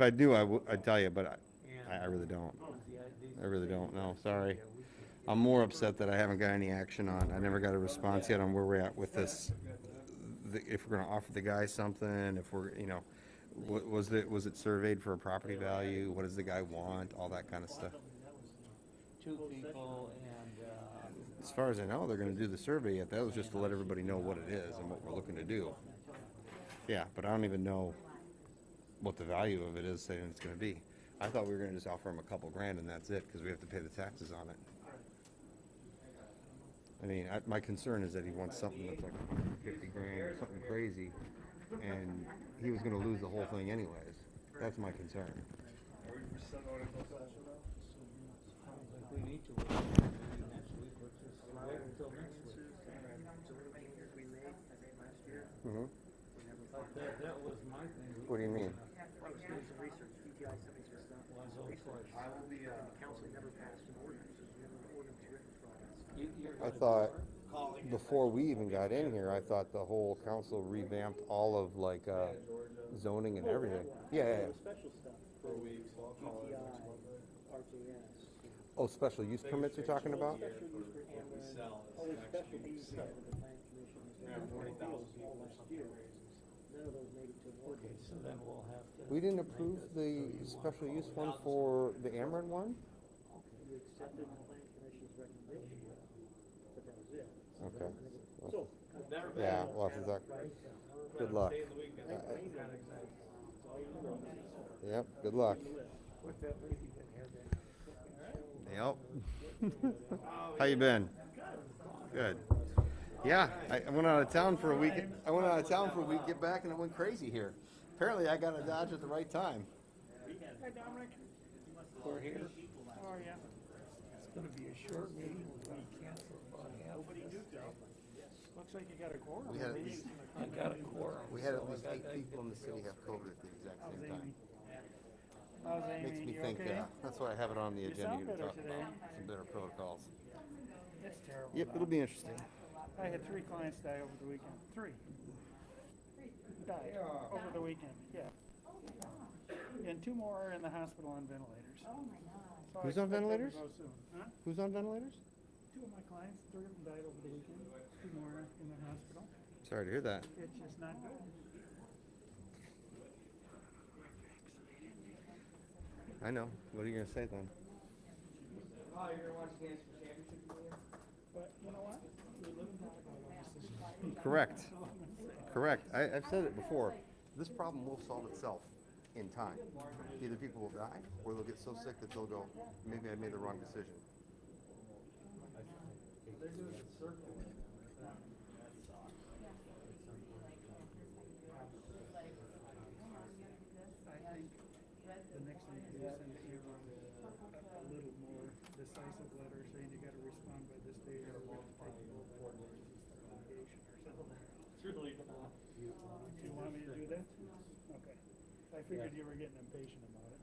If I knew, I'd tell you, but I really don't. I really don't. No, sorry. I'm more upset that I haven't got any action on. I never got a response yet on where we're at with this. If we're going to offer the guy something, if we're, was it surveyed for a property value? What does the guy want? All that kind of stuff. Two people and, As far as I know, they're going to do the survey yet. That was just to let everybody know what it is and what we're looking to do. Yeah, but I don't even know what the value of it is saying it's going to be. I thought we were going to just offer him a couple grand and that's it because we have to pay the taxes on it. I mean, my concern is that he wants something that's like 150 grand or something crazy, and he was going to lose the whole thing anyways. That's my concern. sounds like we need to wait maybe next week, let's just wait until next week. Mm-hmm. That was my thing. What do you mean? I was doing some research, DTI sent me some stuff. Was on Research. course. The council never passed an ordinance, there's never an ordinance written for us. I thought before we even got in here, I thought the whole council revamped all of like zoning and everything. Yeah, yeah, There yeah. was special stuff for DTI, RJS. Oh, special use permits you're talking about? Special use for Ameren, all the special use that the plan commission was doing all last year. None of those made it to an ordinance. So then we'll have to. We didn't approve the special use one for the Ameren one? You accepted the plan commission's recommendation, but that was it. Okay. So, Yeah, we'll have to talk. Good luck. Yep, good luck. Yep. How you been? Good. Yeah, I went out of town for a week. Get back, and it went crazy here. Apparently, I got a Dodge at the right time. Hi, Dominic. We're here. How are you? It's gonna be a short meeting, we cancel about half. Looks like you got a quorum. We had at Meeting's least- gonna I got a quorum. We had at so least I 8 got- people in the city have COVID at the exact How's same Amy? time. How's Amy? Makes me You think. okay? That's why I have it on the You agenda sound to better talk today. about some better protocols. It's terrible. Yep, it'll be interesting. I had 3 clients die over the weekend. 3 died over the weekend. Yeah. And 2 more are in the hospital on ventilators. Oh my God. So I Who's on expect them to ventilators? go soon. Huh? Who's on ventilators? 2 of my clients, 3 of them died over the weekend. 2 more in the hospital. Sorry to hear that. It's just not good. I know. What are you gonna say then? But you know what? We live in Patagonia. Correct. Correct. I've said it before. This problem will solve itself in time. Either people will die, or they'll get so sick that they'll go, maybe I made the wrong decision. I think the next thing is to send Aaron a little more decisive letter saying you gotta respond by this date or we're gonna take you over litigation or something. It's really. Do you want me to do that? Okay. I figured you were getting impatient about it.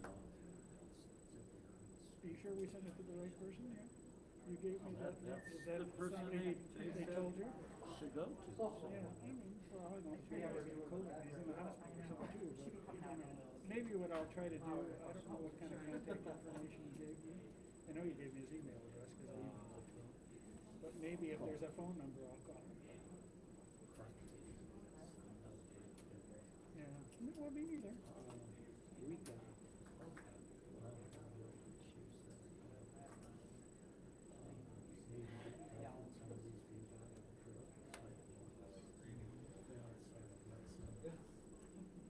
Are you sure we sent it to the right person? Yeah? You gave me that, is that the person somebody they told you? To go to. Yeah, I mean, for all I know, she has COVID, he's in the hospital or something too, but, you know, maybe what I'll try to do, I don't know what kind of contact information you gave me. I know you gave me his email address, cause I emailed it to him. But maybe if there's a phone number, I'll call him. Yeah, well, me neither.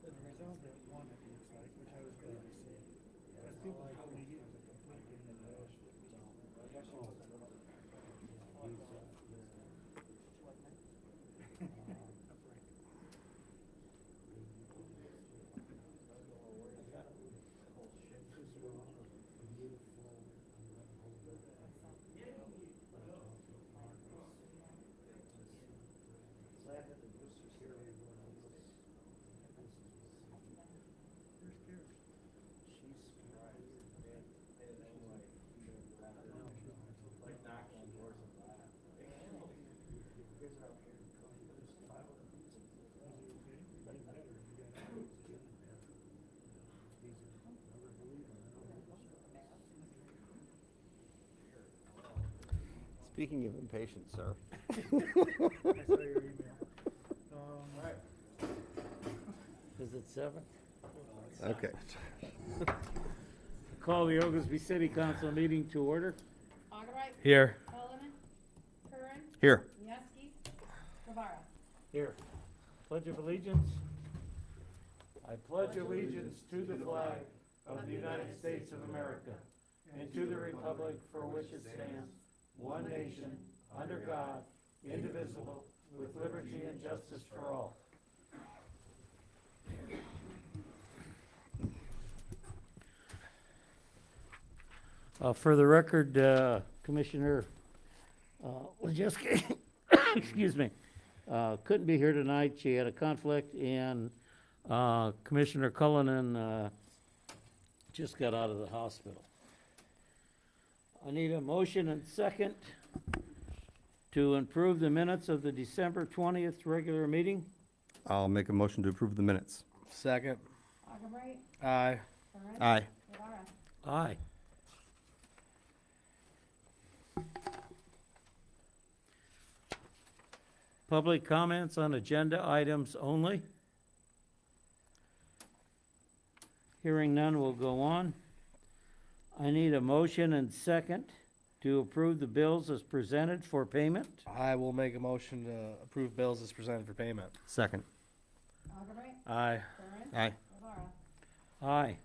The result that one, it looks like, which I was glad to see. Because people told me he was a complete pain in the ass. Speaking of impatient, sir. I saw your email. Is it 7? Okay. Call the Oglesby City Council meeting to order. Augubright. Here. Cullinan. Curran. Here. Mieski. Rivera. Here. Pledge of allegiance. I pledge allegiance to the flag of the United States of America and to the republic for which it stands, one nation, under God, indivisible, with liberty and justice for all. For the record, Commissioner Wojcicki, excuse me, couldn't be here tonight. She had a conflict, and Commissioner Cullinan just got out of the hospital. I need a motion and second to approve the minutes of the December 20th regular meeting. I'll make a motion to approve the minutes. Second. Augubright. Aye. Curran. Aye. Rivera. Aye. Public comments on agenda items only. Hearing none, will go on. I need a motion and second to approve the bills as presented for payment. I will make a motion to approve bills as presented for payment. Second. Augubright. Aye. Curran. Aye. Rivera. Aye.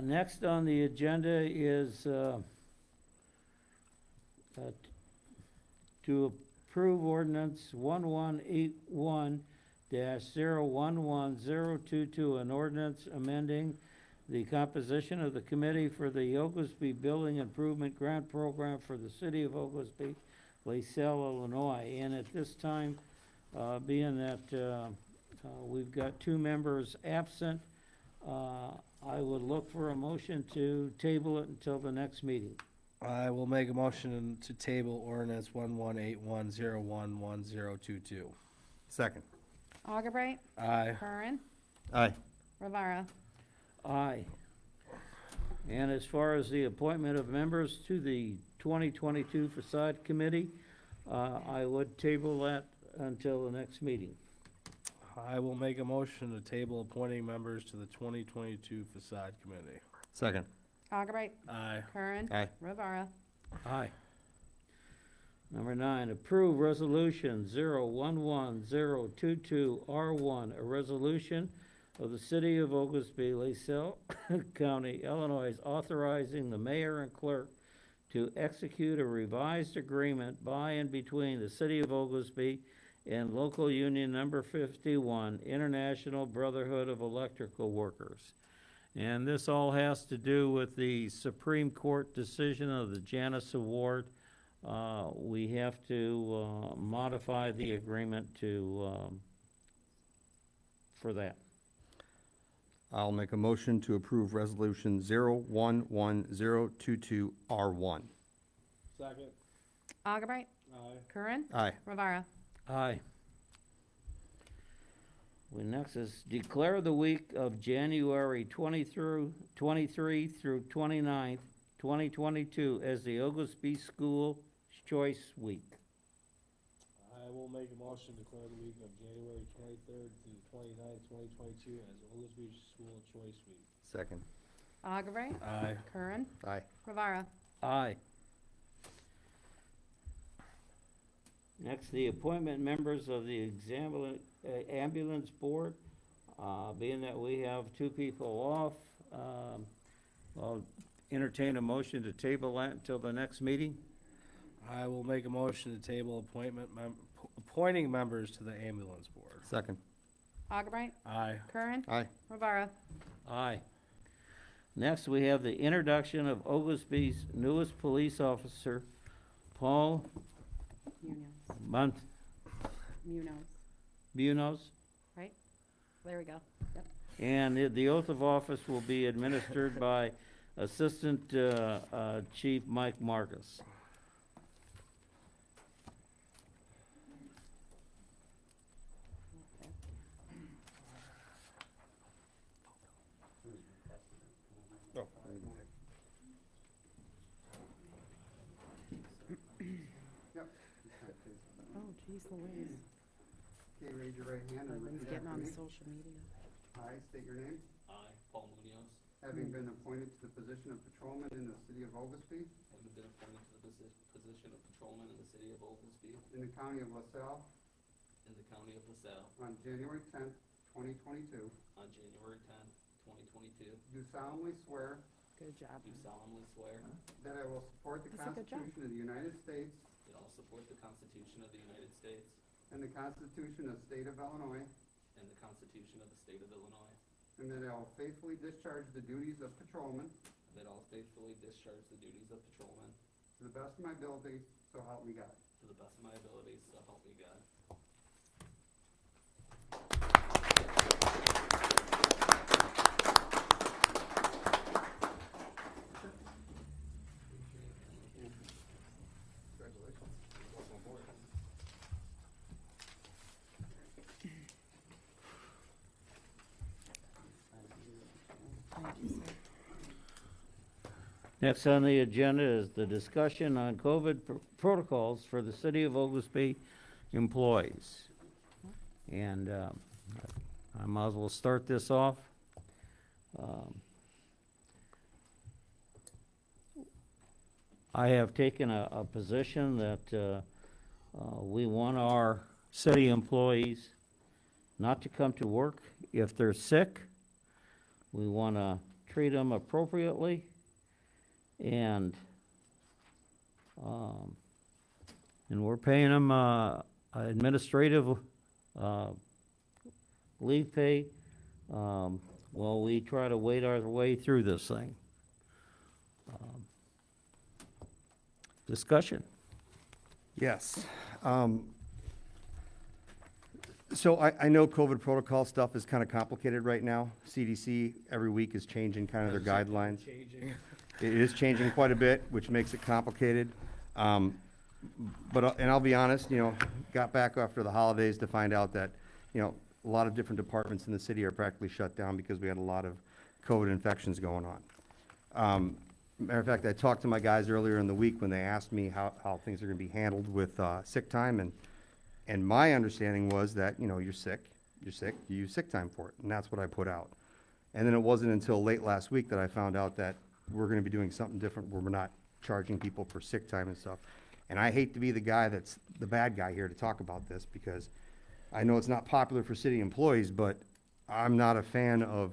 Next on the agenda is to approve ordinance 1181-011022, an ordinance amending the composition of the committee for the Oglesby Building Improvement Grant Program for the city of Oglesby, LaSalle, Illinois. And at this time, being that we've got 2 members absent, I would look for a motion to table it until the next meeting. I will make a motion to table ordinance 1181011022. Second. Augubright. Aye. Curran. Aye. Rivera. Aye. And as far as the appointment of members to the 2022 Facade Committee, I would table that until the next meeting. I will make a motion to table appointing members to the 2022 Facade Committee. Second. Augubright. Aye. Curran. Aye. Rivera. Aye. Number 9, approve resolution 011022R1, a resolution of the city of Oglesby, LaSalle County, Illinois, authorizing the mayor and clerk to execute a revised agreement by and between the city of Oglesby and local union number 51, International Brotherhood of Electrical Workers. And this all has to do with the Supreme Court decision of the Janus Award. We have to modify the agreement for that. I'll make a motion to approve resolution 011022R1. Second. Augubright. Aye. Curran. Aye. Rivera. Aye. We next is declare the week of January 23 through 29th, 2022 as the Oglesby School Choice Week. I will make a motion to declare the week of January 23rd through 29th, 2022 as Oglesby School Choice Week. Second. Augubright. Aye. Curran. Aye. Rivera. Aye. Next, the appointment members of the ambulance board. Being that we have 2 people off, I'll entertain a motion to table that until the next meeting. I will make a motion to table appointing members to the ambulance board. Second. Augubright. Aye. Curran. Aye. Rivera. Aye. Next, we have the introduction of Oglesby's newest police officer, Paul Munoz. Munoz. Munoz. Right? There we go. Yep. And the oath of office will be administered by Assistant Chief Mike Marcus. Jeez Louise, Okay, raise your right hand and everyone's repeat getting after on me. social media. I state your name. I, Paul Munoz, Having been appointed to the position of patrolman in the city of Oglesby, having been appointed to the position of patrolman in the city of Oglesby in the county of LaSalle, in the county of LaSalle on January 10th, 2022, on January 10th, 2022, do solemnly swear Good job. do solemnly swear that I will support the That's a good job. Constitution of the United States that I'll support the Constitution of the United States and the Constitution of the State of Illinois, and the Constitution of the state of Illinois, and that I will faithfully discharge the duties of patrolman and that I'll faithfully discharge the duties of patrolman to the best of my ability, so help me God. to the best of my abilities, so help me God. Congratulations. Welcome aboard. Thank you, sir. Next on the agenda is the discussion on COVID protocols for the city of Oglesby employees. And I might as well start this off. I have taken a position that we want our city employees not to come to work if they're sick. We want to treat them appropriately. And we're paying them administrative leave pay while we try to wait our way through this thing. Discussion. Yes. So I know COVID protocol stuff is kind of complicated right now. CDC every week is changing kind of their guidelines. Changing. It is changing quite a bit, which makes it complicated. And I'll be honest, got back after the holidays to find out that, a lot of different departments in the city are practically shut down because we had a lot of COVID infections going on. Matter of fact, I talked to my guys earlier in the week when they asked me how things are gonna be handled with, sick time, and my understanding was that, you're sick, you use sick time for it, and that's what I put out. And then it wasn't until late last week that I found out that we're gonna be doing something different where we're not charging people for sick time and stuff. And I hate to be the guy that's the bad guy here to talk about this, because I know it's not popular for city employees, but I'm not a fan of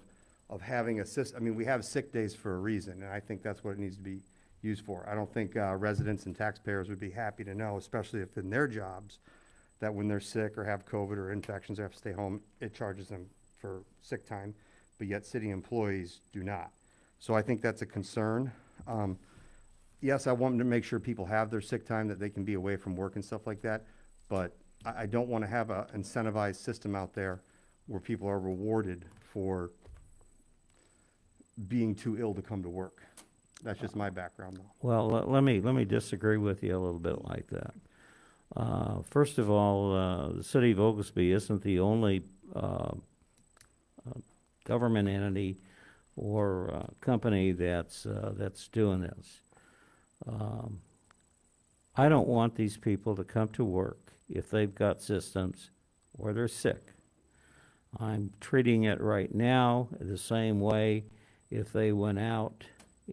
having a system. I mean, we have sick days for a reason, and I think that's what it needs to be used for. I don't think residents and taxpayers would be happy to know, especially if in their jobs, that when they're sick or have COVID or infections or have to stay home, it charges them for sick time, but yet city employees do not. So I think that's a concern. Yes, I want to make sure people have their sick time, that they can be away from work and stuff like that, but I don't want to have a incentivized system out there where people are rewarded for being too ill to come to work. That's just my background, though. Well, let me disagree with you a little bit like that. First of all, the city of Oglesby isn't the only government entity or company that's doing this. I don't want these people to come to work if they've got symptoms or they're sick. I'm treating it right now the same way if they went out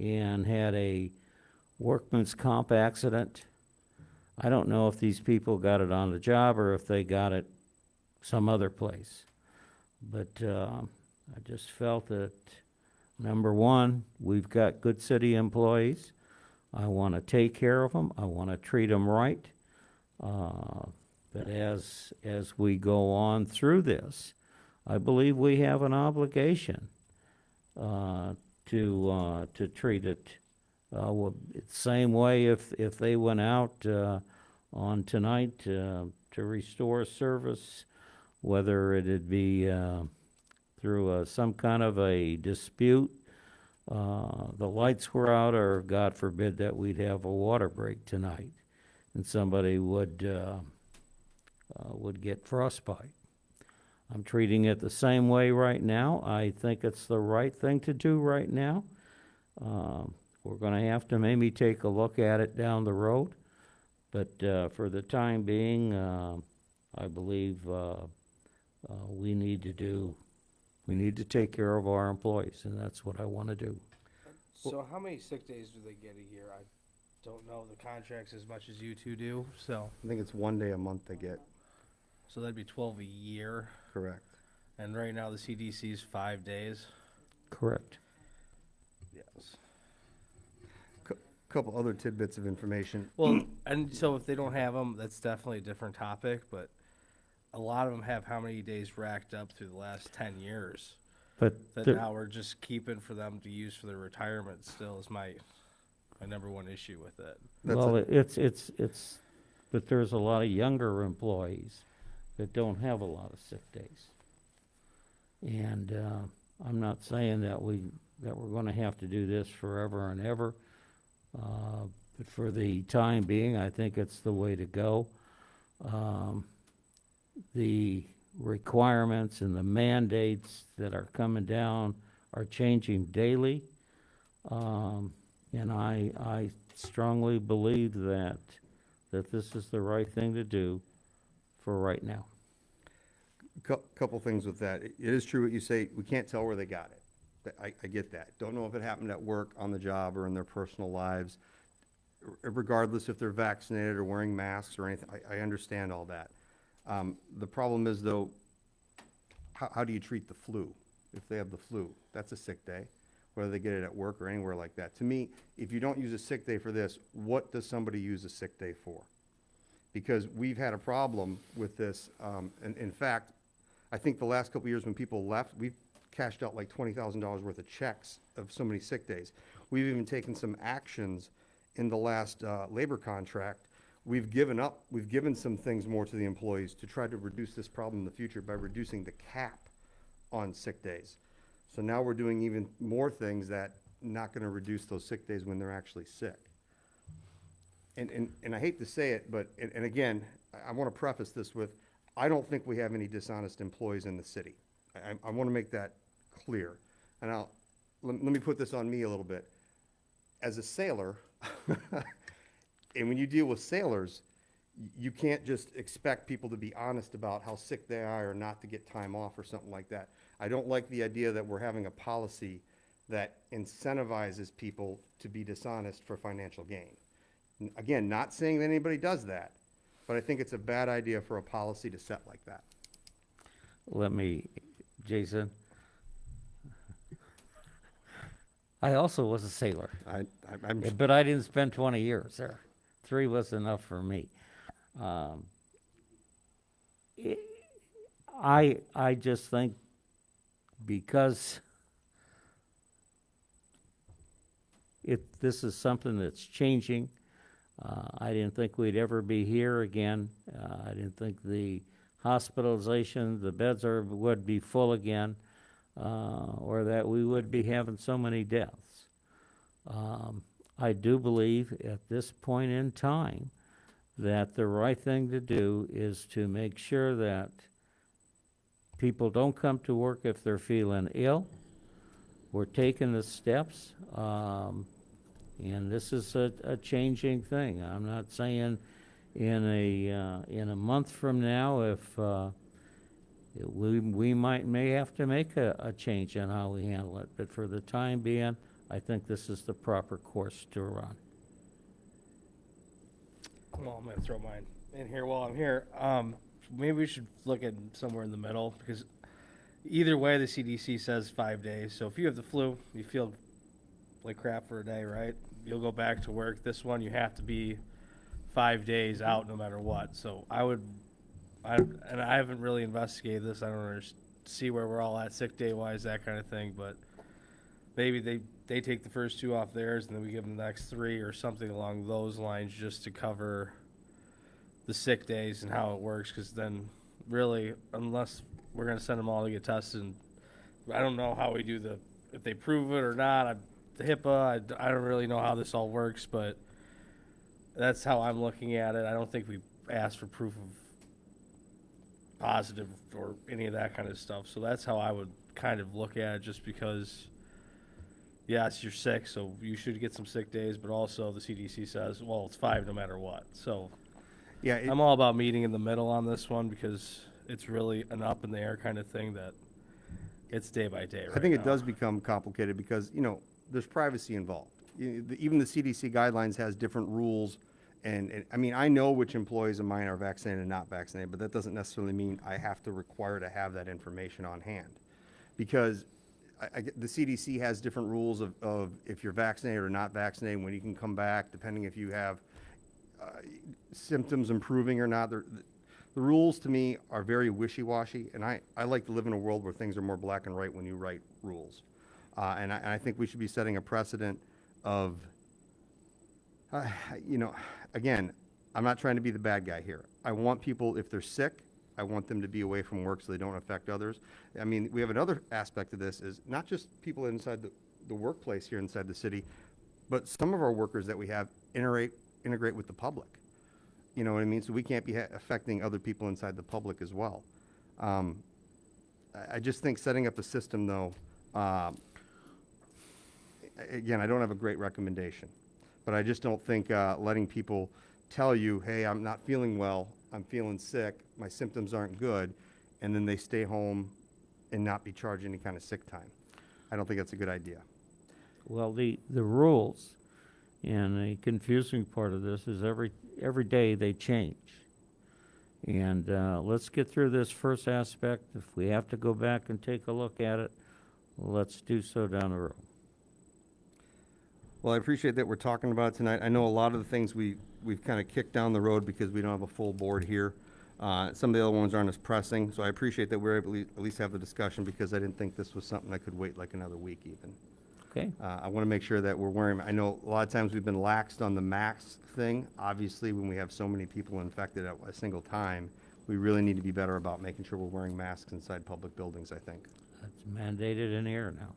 and had a workman's comp accident. I don't know if these people got it on the job or if they got it some other place. But I just felt that, number one, we've got good city employees. I want to take care of them. I want to treat them right. But as we go on through this, I believe we have an obligation to treat it same way if they went out on tonight to restore service, whether it'd be through some kind of a dispute, the lights were out, or God forbid that we'd have a water break tonight and somebody would get frostbite. I'm treating it the same way right now. I think it's the right thing to do right now. We're going to have to maybe take a look at it down the road, but for the time being, I believe, we need to take care of our employees, and that's what I wanna do. So how many sick days do they get a year? I don't know the contracts as much as you two do, so, I think it's 1 day a month they get, so that'd be 12 a year. correct. And right now the CDC is 5 days. Correct. Yes. Couple other tidbits of information. Well, and so if they don't have them, that's definitely a different topic, but a lot of them have how many days racked up through the last 10 years But that there- now we're just keeping for them to use for their retirement still is my number one issue with it. That's well, a- it's, but there's a lot of younger employees that don't have a lot of sick days. And, I'm not saying that we're gonna have to do this forever and ever. But for the time being, I think it's the way to go. The requirements and the mandates that are coming down are changing daily. And I strongly believe that this is the right thing to do for right now. Couple things with that. It is true what you say, we can't tell where they got it. I get that. Don't know if it happened at work, on the job, or in their personal lives. Regardless if they're vaccinated or wearing masks or anything, I understand all that. The problem is though, how do you treat the flu? If they have the flu, that's a sick day, whether they get it at work or anywhere like that. To me, if you don't use a sick day for this, what does somebody use a sick day for? Because we've had a problem with this, and in fact, I think the last couple of years when people left, we've cashed out like $20,000 worth of checks of so many sick days. We've even taken some actions in the last labor contract. We've given some things more to the employees to try to reduce this problem in the future by reducing the cap on sick days. So now we're doing even more things that not gonna reduce those sick days when they're actually sick. And I hate to say it, but, and again, I wanna preface this with, I don't think we have any dishonest employees in the city. I wanna make that clear. And let me put this on me a little bit. As a sailor, and when you deal with sailors, you can't just expect people to be honest about how sick they are or not to get time off or something like that. I don't like the idea that we're having a policy that incentivizes people to be dishonest for financial gain. Again, not saying that anybody does that, but I think it's a bad idea for a policy to set like that. Jason, I also was a sailor, I'm but I didn't spend 20 years there. 3 was enough for me. I just think because this is something that's changing, I didn't think we'd ever be here again. I didn't think the hospitalization, the beds would be full again, or that we would be having so many deaths. I do believe at this point in time that the right thing to do is to make sure that people don't come to work if they're feeling ill. We're taking the steps, and this is a changing thing. I'm not saying in a month from now if we may have to make a change in how we handle it, but for the time being, I think this is the proper course to run. Well, I'm gonna throw mine in here while I'm here. Maybe we should look at somewhere in the middle, because either way, the CDC says 5 days. So if you have the flu, you feel like crap for a day, right? You'll go back to work. This one, you have to be 5 days out no matter what. So I haven't really investigated this. I don't see where we're all at sick day wise, that kind of thing. But maybe they take the first 2 off theirs, and then we give them the next 3 or something along those lines, just to cover the sick days and how it works. Because then, really, unless we're going to send them all to get tested, and I don't know how we do if they prove it or not. The HIPAA, I don't really know how this all works, but that's how I'm looking at it. I don't think we asked for proof of positive or any of that kind of stuff. So that's how I would kind of look at it, just because, yes, you're sick, so you should get some sick days, but also the CDC says, well, it's 5 no matter what. So Yeah, it- I'm all about meeting in the middle on this one because it's really an up in the air kind of thing that it's day by day right I think it now. does become complicated because, there's privacy involved. Even the CDC guidelines has different rules. And I mean, I know which employees of mine are vaccinated and not vaccinated, but that doesn't necessarily mean I have to require to have that information on hand. Because the CDC has different rules of if you're vaccinated or not vaccinated, when you can come back, depending if you have symptoms improving or not. The rules to me are very wishy-washy, and I like to live in a world where things are more black and white when you write rules. And I think we should be setting a precedent of, again, I'm not trying to be the bad guy here. I want people, if they're sick, I want them to be away from work so they don't affect others. I mean, we have another aspect of this is not just people inside the workplace here inside the city, but some of our workers that we have integrate with the public. You know what I mean? So we can't be affecting other people inside the public as well. I just think setting up a system, though, again, I don't have a great recommendation, but I just don't think letting people tell you, hey, I'm not feeling well, I'm feeling sick, my symptoms aren't good, and then they stay home and not be charged any kind of sick time. I don't think that's a good idea. Well, the rules, and the confusing part of this is every day they change. And let's get through this first aspect. If we have to go back and take a look at it, let's do so down the road. Well, I appreciate that we're talking about it tonight. I know a lot of the things we've kind of kicked down the road because we don't have a full board here. Some of the other ones aren't as pressing, so I appreciate that we're able to at least have the discussion because I didn't think this was something that could wait like another week even. Okay? I want to make sure that we're wearing, I know a lot of times we've been laxed on the mask thing. Obviously, when we have so many people infected at a single time, we really need to be better about making sure we're wearing masks inside public buildings, I think. That's mandated in here now.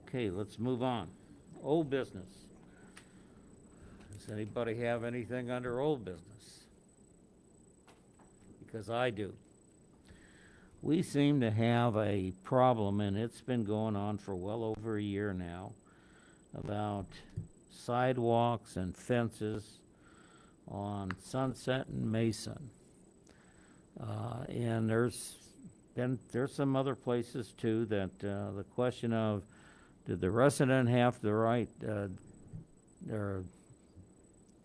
Okay, let's move on. Old business. Does anybody have anything under old business? Because I do. We seem to have a problem, and it's been going on for well over a year now, about sidewalks and fences on Sunset and Mason. And there's some other places too that the question of, did the resident have the right, do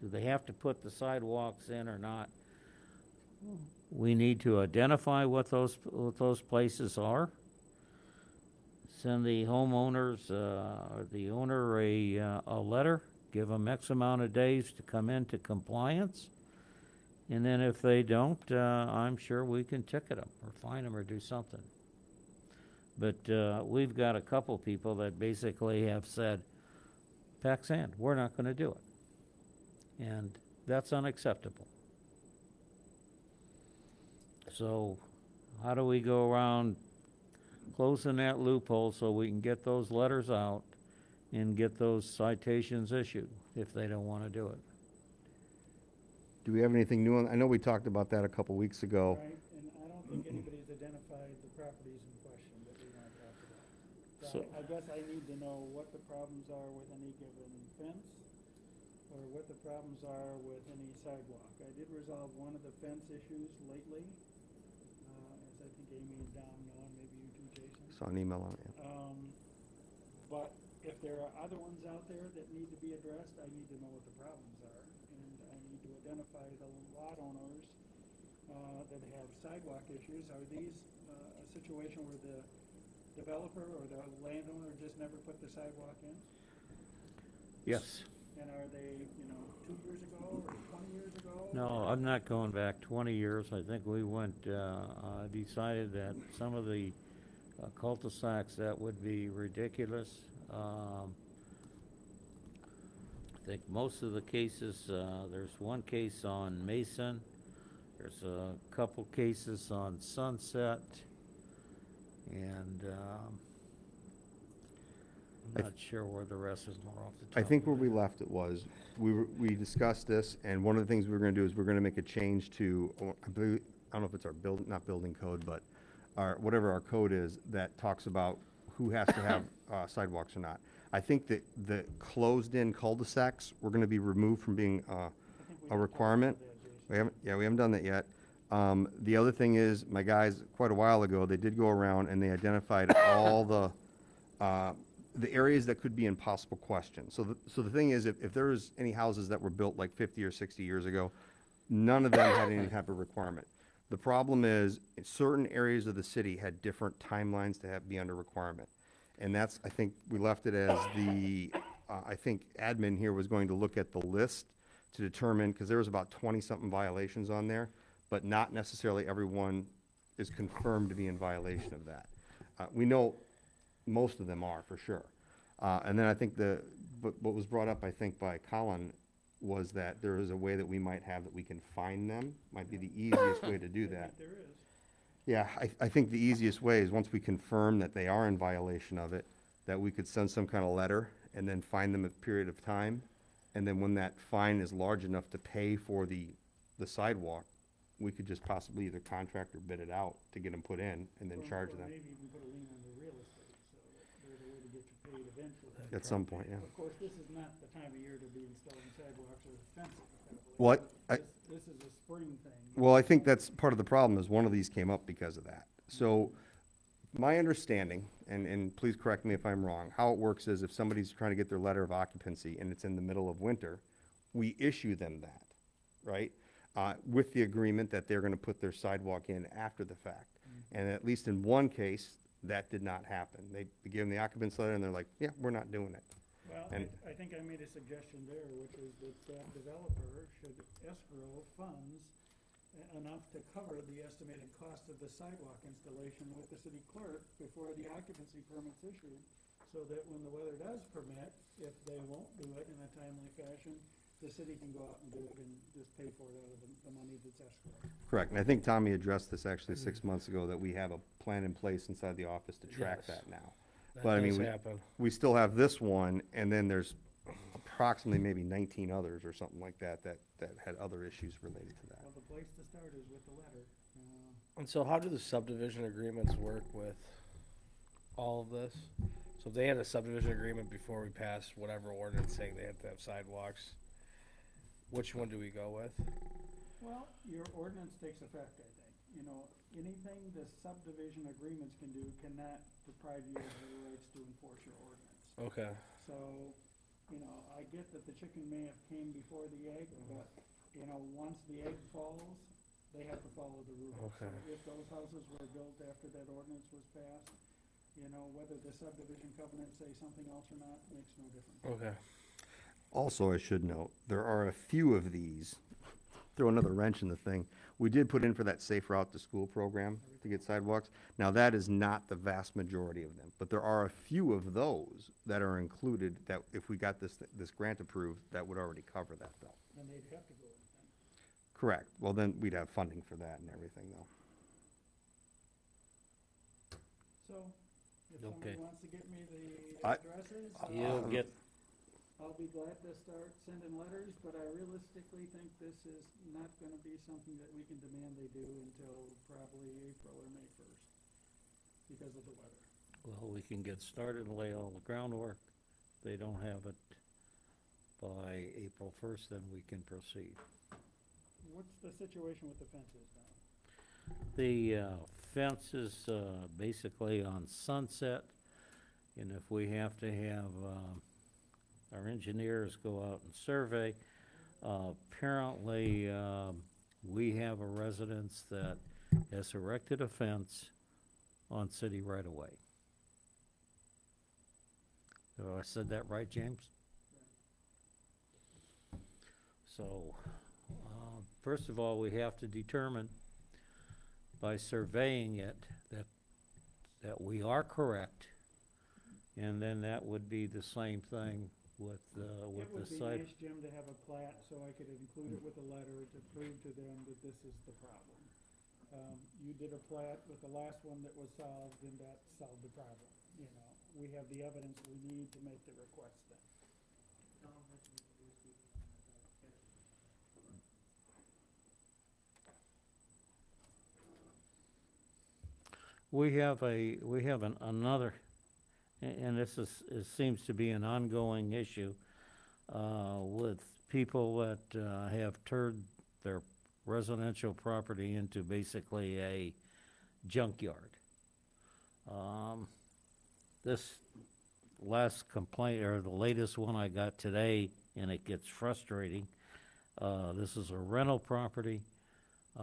they have to put the sidewalks in or not? We need to identify what those places are. Send the homeowners, or the owner a letter, give them X amount of days to come into compliance. And then if they don't, I'm sure we can ticket them or fine them or do something. But we've got a couple people that basically have said, Paxand, we're not gonna do it. And that's unacceptable. So how do we go around closing that loophole so we can get those letters out and get those citations issued if they don't wanna do it? Do we have anything new on, I know we talked about that a couple weeks ago. Right, and I don't think anybody's identified the properties in question that we want to talk about. So So- I guess I need to know what the problems are with any given fence, or what the problems are with any sidewalk. I did resolve one of the fence issues lately, as I think Amy and Dom know, and maybe you too, Jason. Saw an email on it. But if there are other ones out there that need to be addressed, I need to know what the problems are. And I need to identify the lot owners that have sidewalk issues. Are these a situation where the developer or the landowner just never put the sidewalk in? Yes. And are they, 2 years ago or 20 years ago? No, I'm not going back 20 years. I think we decided that some of the cul-de-sacs, that would be ridiculous. I think most of the cases, there's one case on Mason, there's a couple cases on Sunset, and I'm not sure where the rest of them are off the top. I think of where my we head. left it was, we discussed this, and one of the things we were gonna do is we're gonna make a change to, I believe, I don't know if it's our not building code, but whatever our code is, that talks about who has to have sidewalks or not. I think that the closed-in cul-de-sacs were gonna be removed from being, I think a requirement. We haven't done that yet. The other thing is, my guys, quite a while ago, they did go around and they identified all the areas that could be in possible question. So the thing is, if there was any houses that were built like 50 or 60 years ago, none of them had any type of requirement. The problem is, certain areas of the city had different timelines to be under requirement. And that's, I think, we left it as I think admin here was going to look at the list to determine, because there was about 20-something violations on there, but not necessarily everyone is confirmed to be in violation of that. We know most of them are, for sure. And then I think what was brought up, I think, by Colin was that there is a way that we might have that we can find them, might be the easiest way to do that. There is. Yeah, I think the easiest way is, once we confirm that they are in violation of it, that we could send some kind of letter and then fine them a period of time. And then when that fine is large enough to pay for the sidewalk, we could just possibly either contract or bid it out to get them put in and then charge Or them maybe even put a lien on the real estate, so that there's a way to get you paid eventually. at some point, yeah. Of course, this is not the time of year to be installing sidewalks or fences. Well, This is a spring thing. Well, I think that's part of the problem, is one of these came up because of that. So, my understanding, and please correct me if I'm wrong, how it works is, if somebody's trying to get their letter of occupancy and it's in the middle of winter, we issue them that, right? With the agreement that they're gonna put their sidewalk in after the fact. And at least in one case, that did not happen. They gave them the occupancy letter and they're like, yeah, we're not doing it. Well, And- I think I made a suggestion there, which is that that developer should escrow funds enough to cover the estimated cost of the sidewalk installation with the city clerk before the occupancy permit's issued, so that when the weather does permit, if they won't do it in a timely fashion, the city can go out and do it and just pay for it out of the money that's escrowed. Correct, and I think Tommy addressed this actually 6 months ago, that we have a plan in place inside the office to track Yes. that now. That But I does mean, happen. we still have this one, and then there's approximately maybe 19 others or something like that had other issues related to that. Well, the place to start is with the letter. And so how do the subdivision agreements work with all of this? So if they had a subdivision agreement before we passed whatever ordinance saying they have to have sidewalks, which one do we go with? Well, your ordinance takes effect, I think. You know, anything the subdivision agreements can do cannot deprive you of the rights to enforce your ordinance. Okay. So, you know, I get that the chicken may have came before the egg, but, you know, once the egg falls, they have to follow the rules. Okay. So if those houses were built after that ordinance was passed, you know, whether the subdivision covenants say something else or not, makes no difference. Okay. Also, I should note, there are a few of these, throw another wrench in the thing. We did put in for that Safe Route to School program to get sidewalks. Now, that is not the vast majority of them, but there are a few of those that are included, that if we got this grant approved, that would already cover that, though. Then they'd have to go with them. Correct. Well, then we'd have funding for that and everything, though. So, if somebody Okay. wants to get me the I- addresses, You'll get, I'll be glad to start sending letters, but I realistically think this is not gonna be something that we can demand they do until probably April or May first, because of the weather. well, we can get started and lay all the groundwork. If they don't have it by April 1st, then we can proceed. What's the situation with the fences now? The fence is basically on Sunset, and if we have to have our engineers go out and survey, apparently we have a residence that has erected a fence on city right away. So I said that right, James? So, first of all, we have to determine by surveying it that we are correct. And then that would be the same thing with the It would be site. nice, Jim, to have a plat, so I could include it with a letter to prove to them that this is the problem. You did a plat with the last one that was solved, and that solved the problem, you know. We have the evidence we need to make the request then. We have another, and this is, it seems to be an ongoing issue, with people that, have turned their residential property into basically a junkyard. This last complaint, or the latest one I got today, and it gets frustrating, this is a rental property. I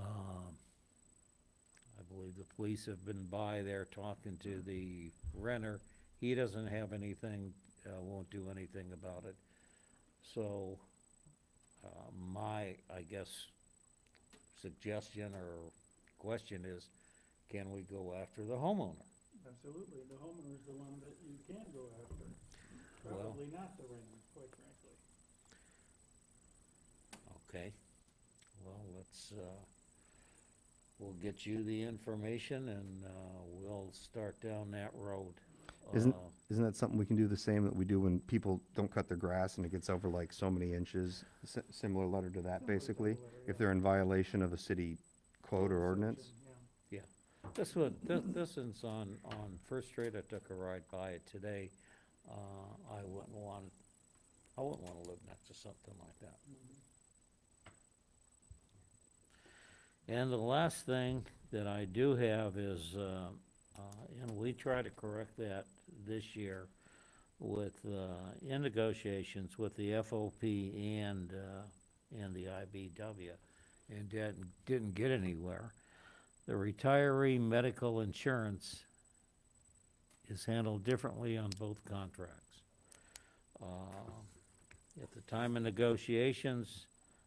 believe the police have been by there talking to the renter. He doesn't have anything, won't do anything about it. So, my, I guess, suggestion or question is, can we go after the homeowner? Absolutely, the homeowner's the one that you can go after, Well- probably not the renter, quite frankly. Okay, well, let's, we'll get you the information and, we'll start down that road. Isn't, Uh, isn't that something we can do the same that we do when people don't cut their grass and it gets over like so many inches? Similar letter to that, basically, if they're in violation of a city code or ordinance? Yeah. This one, this is on First Street. I took a ride by it today. I wouldn't want to live next to something like that. And the last thing that I do have is, and we try to correct that this year with, in negotiations with the FOP and the IBW, and didn't get anywhere. The retiree medical insurance is handled differently on both contracts. At the time of negotiations,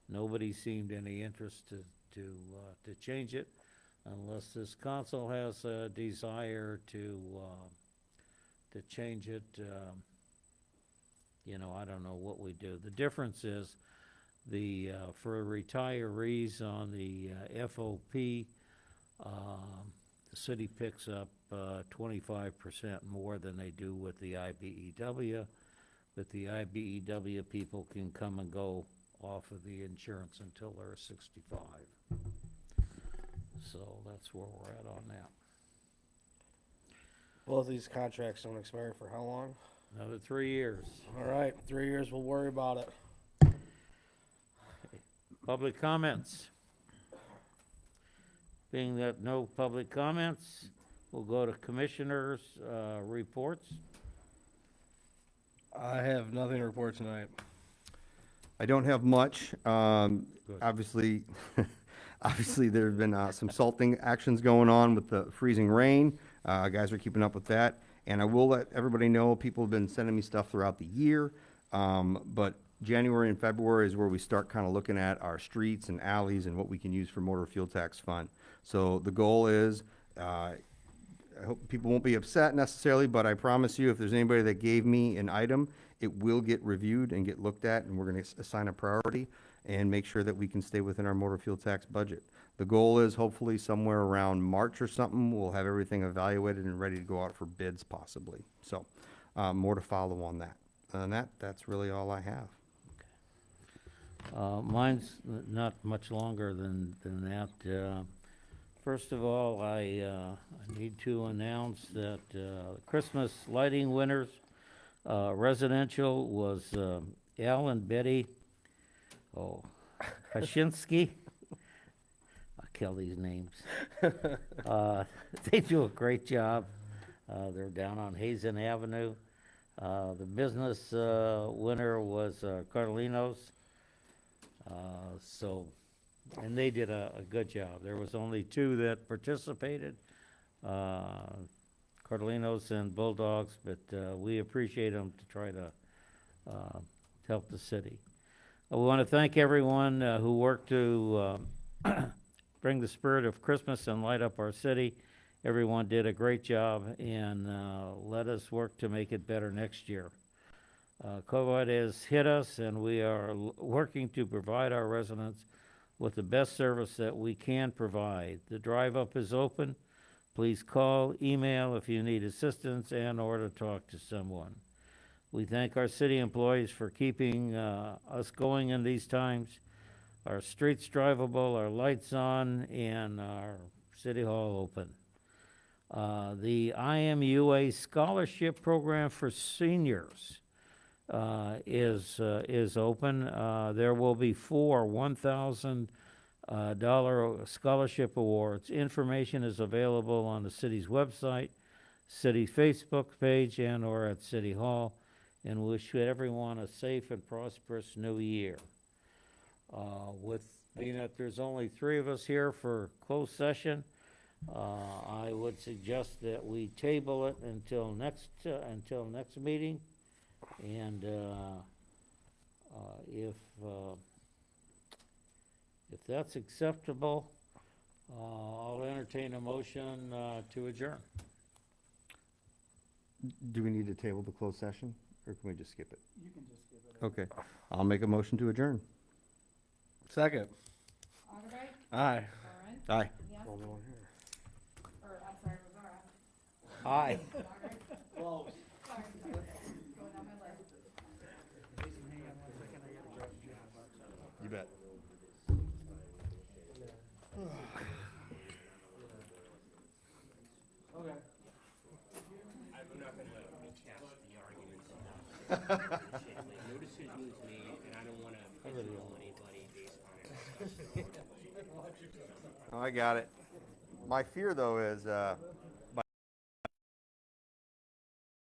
nobody seemed any interest to change it unless this council has a desire to change it. I don't know what we do. The difference is for retirees on the FOP, the city picks up 25% more than they do with the IBEW, but the IBEW people can come and go off of the insurance until they're 65. So that's where we're at on that. Both these contracts don't expire for how long? Another 3 years. All right, 3 years, we'll worry about it. Public comments. Being that no public comments, we'll go to commissioners' reports. I have nothing to report tonight. I don't have much. Obviously, obviously, there have been some salting actions going on with the freezing rain. Guys are keeping up with that. And I will let everybody know, people have been sending me stuff throughout the year. But January and February is where we start kind of looking at our streets and alleys and what we can use for motor fuel tax fund. So the goal is, I hope people won't be upset necessarily, but I promise you, if there's anybody that gave me an item, it will get reviewed and get looked at, and we're gonna assign a priority and make sure that we can stay within our motor fuel tax budget. The goal is hopefully somewhere around March or something, we'll have everything evaluated and ready to go out for bids possibly. So, more to follow on that. And that's really all I have. Mine's not much longer than that. First of all, I need to announce that Christmas lighting winners, residential was Al and Betty Hashinsky. I'll kill these names. They do a great job. They're down on Hazen Avenue. The business winner was Carlinos. And they did a good job. There was only 2 that participated, Carlinos and Bulldogs, but we appreciate them to try to help the city. I want to thank everyone who worked to bring the spirit of Christmas and light up our city. Everyone did a great job, and let us work to make it better next year. COVID has hit us, and we are working to provide our residents with the best service that we can provide. The drive-up is open. Please call, email if you need assistance and/or to talk to someone. We thank our city employees for keeping us going in these times. Our streets drivable, our lights on, and our city hall open. The IMUA scholarship program for seniors is open. There will be 4 $1,000 scholarship awards. Information is available on the city's website, city Facebook page, and/or at City Hall. And wish everyone a safe and prosperous new year. With being that there's only 3 of us here for closed session, I would suggest that we table it until next meeting. And if that's acceptable, I'll entertain a motion to adjourn. Do we need to table the closed session, or can we just skip it? You can just give it. Okay, I'll make a motion to adjourn. Second. Augubright, Aye. Warren, Aye. yes, Well, no one here. or, I'm sorry, Rivera. Aye. Sorry, going down my list. Jason, hang on 1 second, I gotta grab Jim. You bet. Okay. I'm not gonna recast the arguments enough. No decision was made, and I don't wanna pigeonhole anybody based on it. Oh, I got it. My fear, though, is,